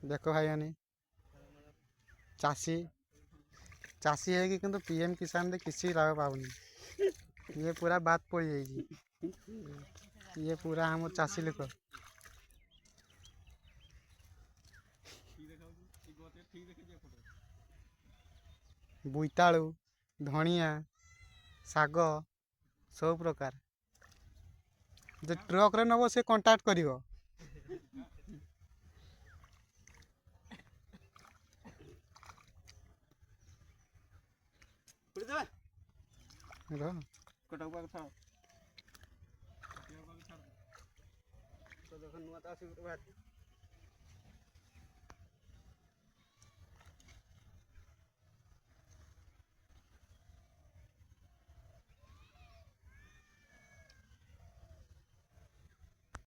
देख भाई चाषी चाषी है कि किंतु पीएम किसान रे किसी लाभ पाऊनी ये पूरा बात पड़ जाएगी ये पूरा हम चाषी लोक बोईतालु धनिया शाग सब प्रकार जो ट्रक रे नब से कांटेक्ट करिवो